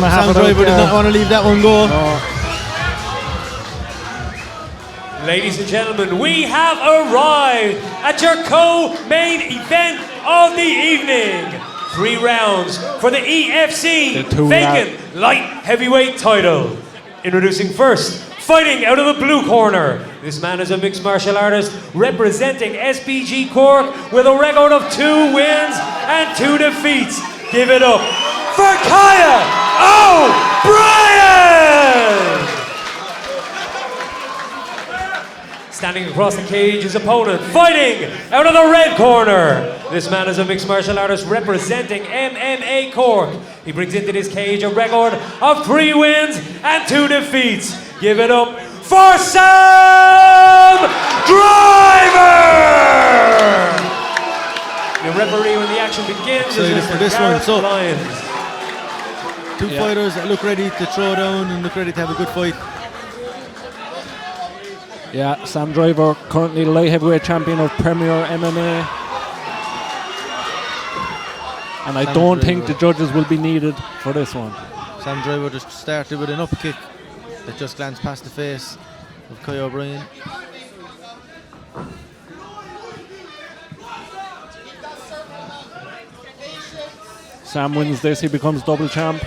Sam Driver did not want to leave that one go. No. Ladies and gentlemen, we have arrived at your co-main event of the evening. 3 rounds for the EFC vacant light heavyweight title. Introducing first, fighting out of the blue corner. This man is a mixed martial artist representing SBG Cork with a record of 2 wins and 2 defeats. Give it up for Kya O Brien! Standing across the cage, his opponent, fighting out of the red corner. This man is a mixed martial artist representing MMA Cork. He brings into this cage a record of 3 wins and 2 defeats. Give it up for Sam Driver! The referee when the action begins is Excited for this one. So, Lions. 2 fighters that look ready to throw down and look ready to have a good fight. Yeah, Sam Driver, currently the light heavyweight champion of Premier MMA. And I don't think the judges will be needed for this one. Sam Driver just started with an up kick that just glanced past the face of Kya O Brien. Sam wins this, he becomes double champ.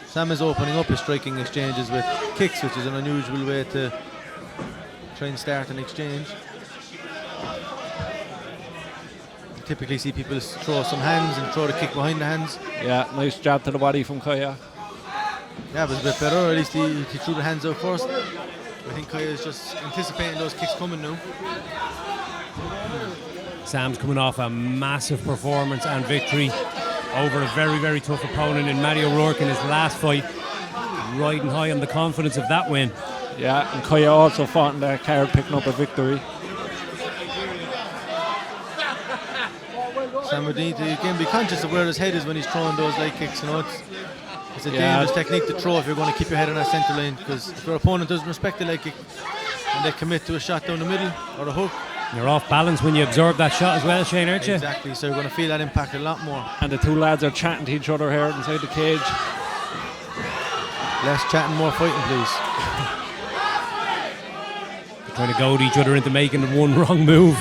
Sam is opening up his striking exchanges with kicks, which is an unusual way to try and start an exchange. You typically see people throw some hands and throw the kick behind the hands. Yeah, nice jab to the body from Kya. Yeah, it was a bit better, or at least he threw the hands out first. I think Kya is just anticipating those kicks coming now. Sam's coming off a massive performance and victory over a very, very tough opponent in Matty O'Rourke in his last fight. Riding high on the confidence of that win. Yeah, and Kya also fought in that card, picking up a victory. Sam would need to again be conscious of where his head is when he's throwing those leg kicks. You know, it's a dangerous technique to throw if you're going to keep your head on that centre line, because if your opponent doesn't respect the leg kick and they commit to a shot down the middle or a hook, you're off balance when you absorb that shot as well, Shane, aren't you? Exactly, so you're going to feel that impact a lot more. And the 2 lads are chatting to each other here inside the cage. Less chatting, more fighting, please. Trying to goad each other into making one wrong move.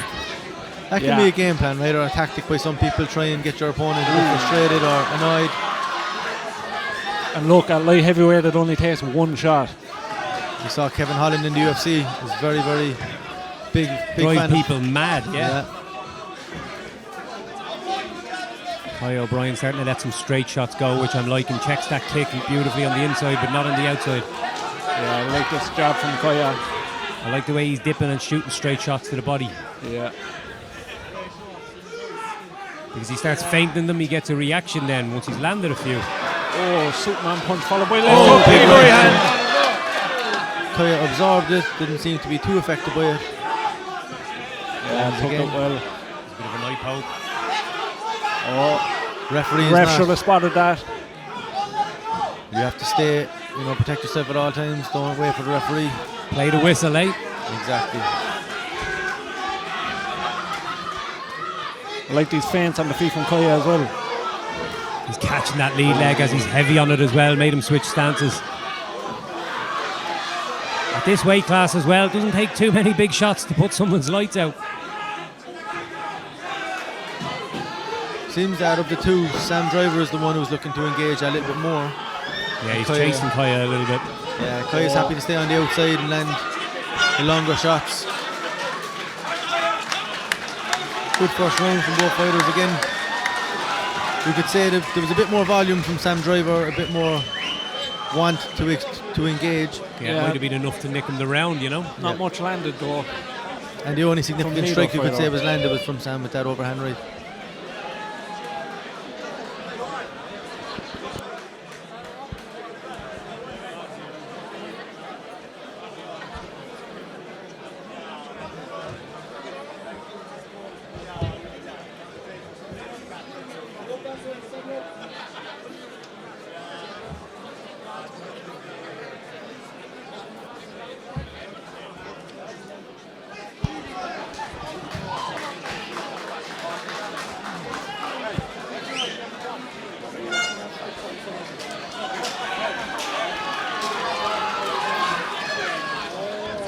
That can be a game plan, right? Or a tactic by some people, try and get your opponent frustrated or annoyed. And look, at light heavyweight it only takes 1 shot. You saw Kevin Holland in the UFC. He was very, very big drive fan people mad, yeah. Kya O Brien starting to let some straight shots go, which I'm liking. Checks that kick beautifully on the inside, but not on the outside. Yeah, I like this jab from Kya. I like the way he's dipping and shooting straight shots to the body. Yeah. Because he starts feinting them, he gets a reaction then once he's landed a few. Oh, Superman punch followed by left hook, big right hand. Kya absorbed it, didn't seem to be too affected by it. Yeah, took it well. It's a bit of a night poke. Oh, referee ref should have spotted that. You have to stay, protect yourself at all times. Don't wait for the referee. Play the whistle, eh? Exactly. I like these feints on the feet from Kya as well. He's catching that lead leg as he's heavy on it as well, made him switch stances. At this weight class as well, it doesn't take too many big shots to put someone's lights out. Seems that of the 2, Sam Driver is the one who's looking to engage a little bit more. Yeah, he's chasing Kya a little bit. Yeah, Kya's happy to stay on the outside and land the longer shots. Good first round from both fighters again. We could say that there was a bit more volume from Sam Driver, a bit more want to engage. Yeah, it might have been enough to nick him the round, Not much landed though. And the only significant strike you could say was landed was from Sam with that overhand right.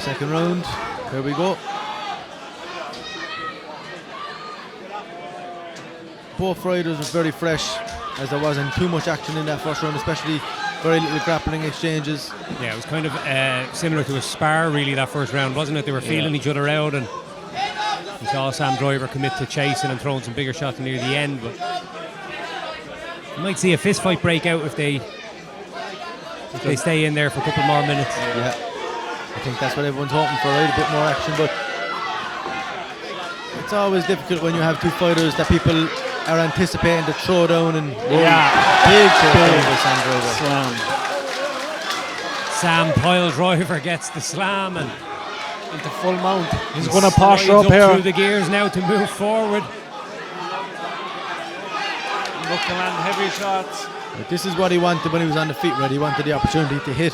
Second round, here we go. Both fighters were very fresh, as there wasn't too much action in that first round, especially very little grappling exchanges. Yeah, it was kind of similar to a spar, really, that first round, wasn't it? They were feeling each other out, and we saw Sam Driver commit to chasing and throwing some bigger shots near the end. But you might see a fist fight break out if they stay in there for a couple more minutes. Yeah, I think that's what everyone's hoping for, right? A bit more action, but it's always difficult when you have two fighters that people are anticipating to throw down, and big throw by Sam Driver. Sam Pile Driver gets the slam and into full mount. He's going to posture up here. Through the gears now to move forward. Look to land heavy shots. But this is what he wanted when he was on the feet, right? He wanted the opportunity to hit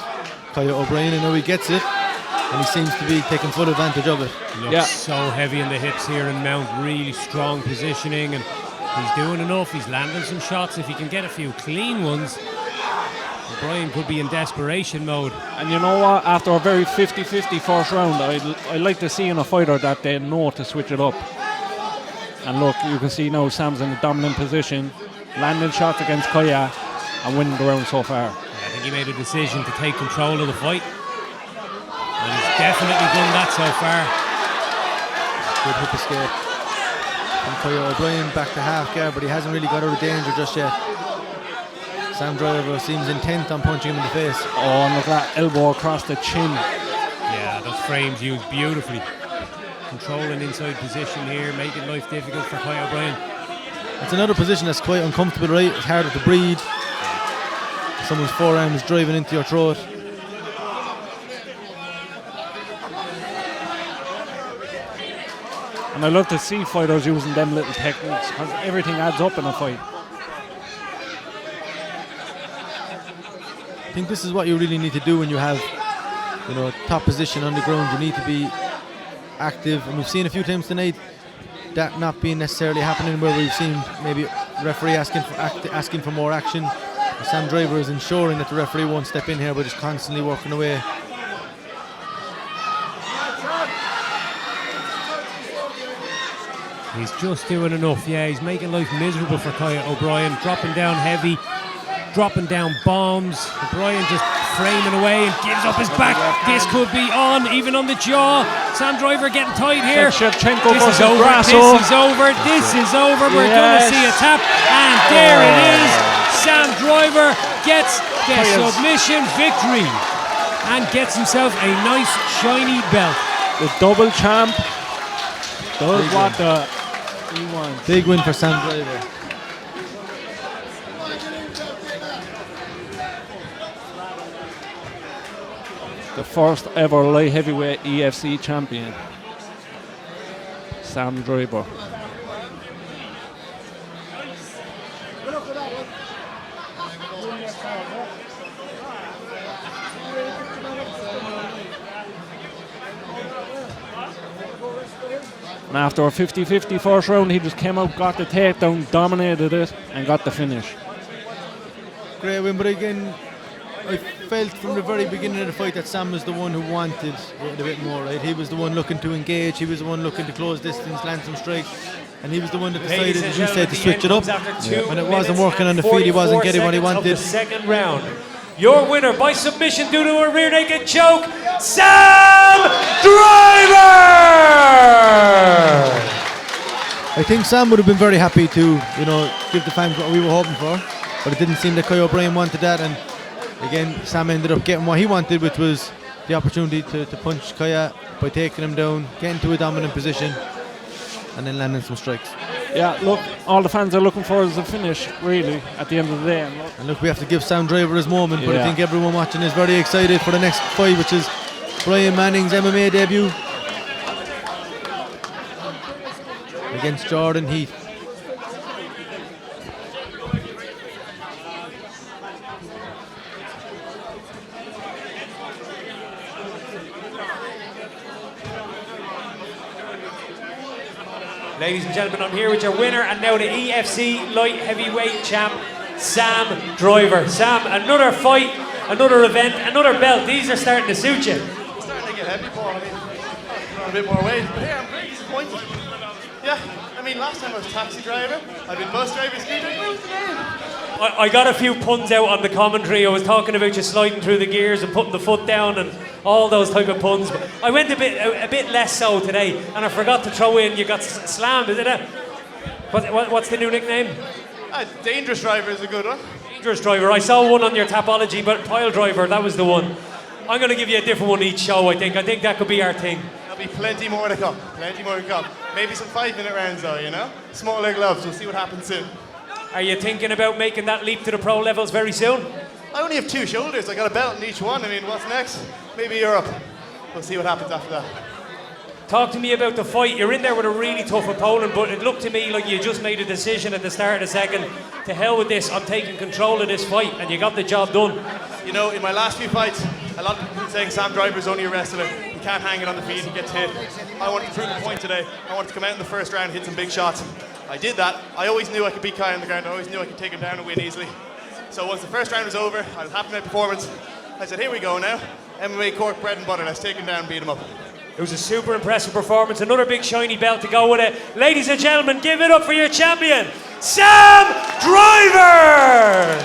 Kya O Brien, and now he gets it, and he seems to be taking full advantage of it. Looks so heavy in the hips here in mount, really strong positioning, and he's doing enough. He's landing some shots. If he can get a few clean ones, Brien could be in desperation mode. And you know what? After a very 50-50 first round, I like to see in a fighter that they know to switch it up. And look, you can see now Sam's in a dominant position, landing shots against Kya and winning the round so far. I think he made a decision to take control of the fight, and he's definitely done that so far. Good hip escape from Kya O Brien, back to half guard, but he hasn't really got out of danger just yet. Sam Driver seems intent on punching him in the face. Oh, and look at that elbow across the chin. Yeah, those frames used beautifully. Controlling inside position here, making life difficult for Kya O Brien. It's another position that's quite uncomfortable, right? It's harder to breathe. Someone's forearm is driving into your throat. And I love to see fighters using them little techniques, because everything adds up in a fight. I think this is what you really need to do when you have, top position on the ground. You need to be active, and we've seen a few times tonight that not being necessarily happening, where we've seen maybe referee asking for more action. Sam Driver is ensuring that the referee won't step in here, but is constantly working away. He's just doing enough. Yeah, he's making life miserable for Kya O Brien, dropping down heavy, dropping down bombs. O'Brien just framing away and gives up his back. This could be on, even on the jaw. Sam Driver getting tight here. This is over. This is over. We're going to see a tap, and there it is. Sam Driver gets the submission victory and gets himself a nice shiny belt. The double champ does what he wants. Big win for Sam Driver. The first ever light heavyweight EFC champion, Sam Driver. And after a 50-50 first round, he just came out, got the takedown, dominated it, and got the finish. Great win, but again, I felt from the very beginning of the fight that Sam was the one who wanted it a bit more, right? He was the one looking to engage, he was the one looking to close distance, land some strikes, and he was the one that decided, as you said, to switch it up. When it wasn't working on the feet, he wasn't getting what he wanted. The second round. Your winner by submission due to a rear naked choke, Sam Driver! I think Sam would have been very happy to, give the fans what we were hoping for, but it didn't seem that Kya O Brien wanted that, and again, Sam ended up getting what he wanted, which was the opportunity to punch Kya by taking him down, getting to a dominant position, and then landing some strikes. Yeah, look, all the fans are looking for is a finish, really, at the end of the day. And look, we have to give Sam Driver his moment, but I think everyone watching is very excited for the next fight, which is Brian Manning's MMA debut against Jordan Heath. Ladies and gentlemen, I'm here with your winner and now the EFC light heavyweight champ, Sam Driver. Sam, another fight, another event, another belt. These are starting to suit you. Starting to get heavy, Paul. I mean, I'm a bit more weight, but here I'm pretty disappointed. Yeah, I mean, last time I was taxi driver, I've been bus driver, ski driver. I got a few puns out on the commentary. I was talking about you sliding through the gears and putting the foot down and all those type of puns. But I went a bit less so today, and I forgot to throw in. You got slammed, is it? What's the new nickname? Dangerous driver is a good one. Dangerous driver. I saw one on your Tapology, but pile driver, that was the one. I'm going to give you a different one each show. I think that could be our thing. There'll be plenty more to come. Plenty more to come. Maybe some 5-minute rounds though, you know. Smaller gloves. We'll see what happens soon. Are you thinking about making that leap to the pro levels very soon? I only have 2 shoulders. I got a belt in each one. I mean, what's next? Maybe Europe. We'll see what happens after that. Talk to me about the fight. You're in there with a really tough opponent, but it looked to me like you just made a decision at the start of the second. To hell with this, I'm taking control of this fight, and you got the job done. You know, in my last few fights, a lot of people have been saying Sam Driver's only a wrestler. He can't hang it on the feet, he gets hit. I wanted to prove a point today. I wanted to come out in the first round and hit some big shots. I did that. I always knew I could beat Kya on the ground. I always knew I could take him down and win easily. So once the first round was over, I was happy with my performance. I said, here we go now. MMA Cork, bread and butter. Let's take him down and beat him up. It was a super impressive performance. Another big shiny belt to go with it. Ladies and gentlemen, give it up for your champion, Sam Driver!